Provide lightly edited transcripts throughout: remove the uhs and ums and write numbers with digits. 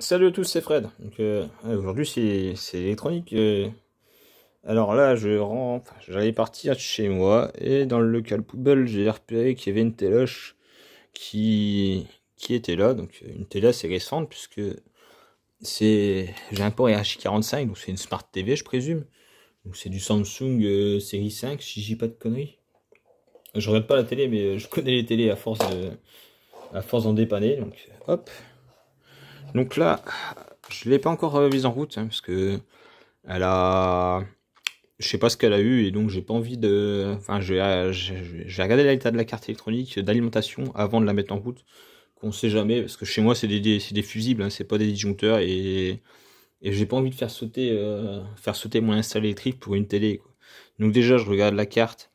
Salut à tous, c'est Fred. Aujourd'hui c'est électronique. Alors là, j'allais partir de chez moi et dans le local poubelle, j'ai repéré qu'il y avait une téloche qui était là. Donc une télé assez récente puisque j'ai un port RH45, donc c'est une Smart TV, je présume. Donc c'est du Samsung série 5, si je dis pas de conneries. Je regarde pas la télé, mais je connais les télés à force d'en dépanner. Donc hop. Donc là, je l'ai pas encore mise en route, hein, parce que elle a, je sais pas ce qu'elle a eu et donc j'ai pas envie de, enfin, j'ai regardé l'état de la carte électronique d'alimentation avant de la mettre en route, qu'on sait jamais, parce que chez moi c'est des fusibles, hein, c'est pas des disjoncteurs et j'ai pas envie de faire sauter mon install électrique pour une télé, quoi. Donc déjà je regarde la carte,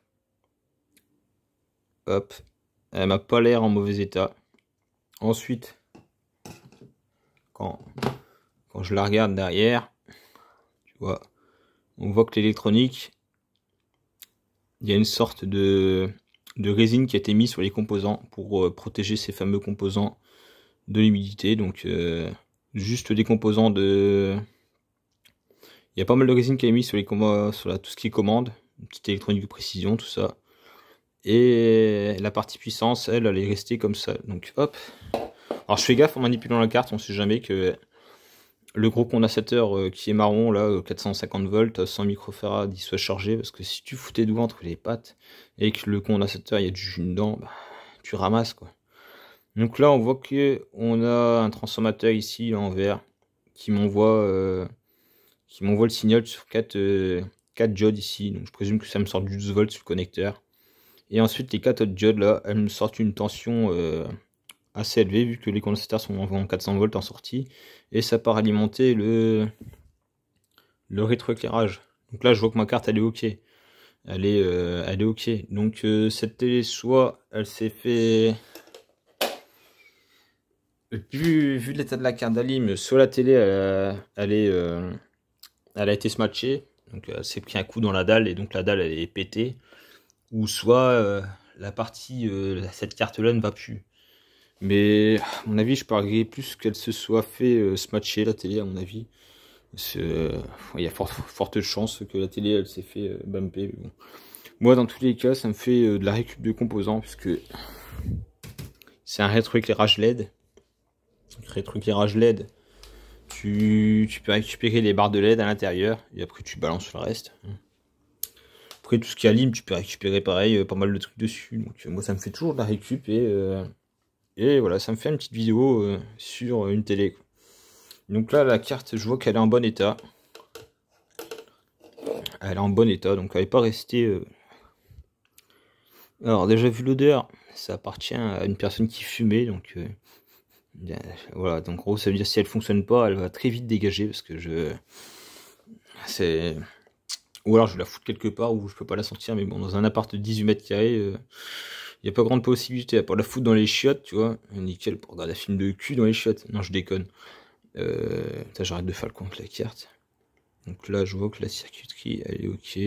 hop, elle m'a pas l'air en mauvais état. Ensuite, quand, quand je la regarde derrière, tu vois, on voit que l'électronique, il y a une sorte de résine qui a été mise sur les composants pour protéger ces fameux composants de l'humidité. Donc juste des composants de... Il y a pas mal de résine qui est mise sur tout ce qui est commande, une petite électronique de précision, tout ça. Et la partie puissance, elle est restée comme ça. Donc hop. Alors je fais gaffe en manipulant la carte, on sait jamais que le gros condensateur qui est marron, là, 450 volts, 100 microfarad, il soit chargé, parce que si tu fous tes doigts entre les pattes, et que le condensateur, il y a du jus dedans, bah, tu ramasses, quoi. Donc là, on voit que on a un transformateur ici, en vert, qui m'envoie le signal sur 4 diodes ici, donc je présume que ça me sort du 12 volts sur le connecteur. Et ensuite, les 4 autres diodes, là, elles me sortent une tension assez élevé vu que les condensateurs sont environ 400 volts en sortie et ça part alimenter le rétroéclairage. Donc là je vois que ma carte elle est ok. Elle est ok. Donc cette télé soit elle s'est fait vu l'état de la carte d'alim, soit la télé elle a été smatchée, donc elle s'est pris un coup dans la dalle et donc la dalle elle est pétée, ou soit la partie cette carte là ne va plus. Mais à mon avis, je parierais plus qu'elle se soit fait smatcher la télé, à mon avis. Il y a forte chance que la télé elle s'est fait bumper. Bon. Moi, dans tous les cas, ça me fait de la récup de composants, puisque c'est un rétroéclairage LED. Rétroéclairage LED, tu peux récupérer les barres de LED à l'intérieur, et après tu balances le reste. Après, tout ce qui est lime, tu peux récupérer pareil, pas mal de trucs dessus. Donc, moi, ça me fait toujours de la récup, et voilà, ça me fait une petite vidéo sur une télé, quoi. Donc là, la carte, je vois qu'elle est en bon état. Elle est en bon état, donc elle n'est pas restée... Alors déjà, vu l'odeur, ça appartient à une personne qui fumait, donc... voilà, donc en gros, ça veut dire si elle fonctionne pas, elle va très vite dégager, parce que c'est... Ou alors je vais la foutre quelque part où je peux pas la sortir, mais bon, dans un appart de 18 mètres carrés, il n'y a pas grande possibilité, à part la foutre dans les chiottes, tu vois. Nickel, pour regarder un film de cul dans les chiottes. Non, je déconne. J'arrête de faire le compte avec la carte. Donc là, je vois que la circuiterie, elle est ok.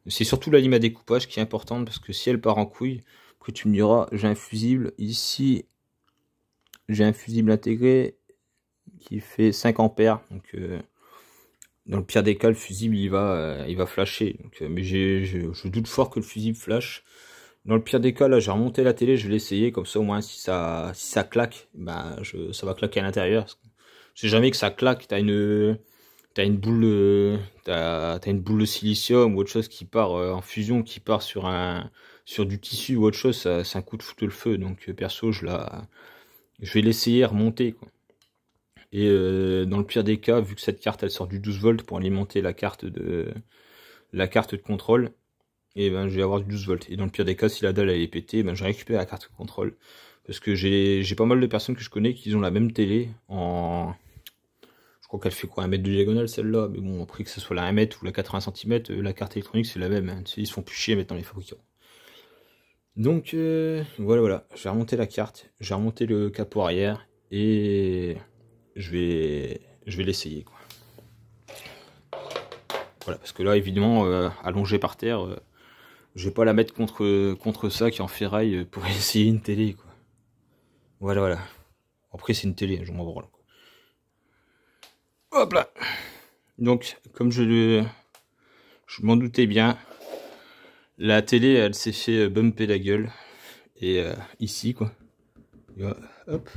C'est surtout la lime à découpage qui est importante, parce que si elle part en couille, après tu me diras, j'ai un fusible ici, j'ai un fusible intégré qui fait 5 ampères, donc dans le pire des cas, le fusible il va flasher. Donc, mais je doute fort que le fusible flash. Dans le pire des cas, là j'ai remonté la télé, je vais l'essayer, comme ça au moins si ça claque, ben, ça va claquer à l'intérieur. Je sais jamais que ça claque, t'as une boule t'as une boule de silicium ou autre chose qui part en fusion, qui part sur du tissu ou autre chose, c'est un coup de foutre le feu. Donc perso je vais l'essayer remonter, quoi. Et dans le pire des cas, vu que cette carte elle sort du 12 volts pour alimenter la carte de contrôle, et ben je vais avoir du 12 volts. Et dans le pire des cas, si la dalle elle est pétée, ben je récupère la carte de contrôle. Parce que j'ai pas mal de personnes que je connais qui ont la même télé en... Je crois qu'elle fait quoi, 1 mètre de diagonale celle-là, mais bon, après que ce soit la 1 mètre ou la 80 cm, la carte électronique c'est la même, hein. Tu sais, ils se font plus chier maintenant les fabricants. Donc voilà, j'ai remonté la carte, j'ai remonté le capot arrière, et je vais l'essayer, quoi. Voilà, parce que là évidemment, allongé par terre, je vais pas la mettre contre ça qui est en ferraille pour essayer une télé, quoi. Voilà. Après c'est une télé, je m'en branle, quoi. Hop là. Donc, comme je m'en doutais bien, la télé, elle s'est fait bumper la gueule. Et ici, quoi. Hop.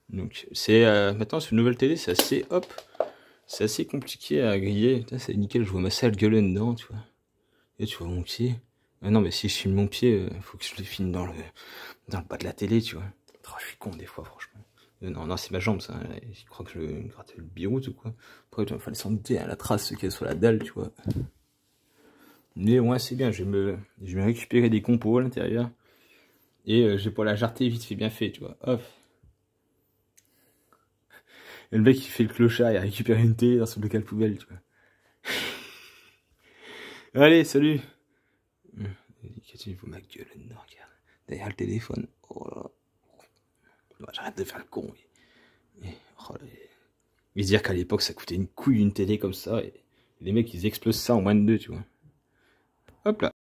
Donc, c'est maintenant, sur une nouvelle télé, c'est assez compliqué à griller. C'est nickel, je vois ma sale gueule dedans, tu vois. Et tu vois mon pied. Ah non, mais si je filme mon pied, faut que je le filme dans le bas de la télé, tu vois. Oh, je suis con des fois, franchement. Non, c'est ma jambe, ça. Je crois que je me grattais le biroute ou quoi. Après, il fallait s'en douter, hein, la trace qu'elle sur la dalle, tu vois. Mais ouais, c'est bien, je vais récupérer des compos à l'intérieur. Et je vais pour la jarter vite fait bien fait, tu vois. Hop. Et le mec, il fait le clochard, il a récupéré une télé dans son local poubelle, tu vois. Allez, salut. Qu'est-ce que tu ma gueule dedans, regarde. Derrière le téléphone. Oh là là. J'arrête de faire le con. Oh là, et dire qu'à l'époque, ça coûtait une couille une télé comme ça. Et les mecs, ils explosent ça en moins de 2, tu vois. Hop là.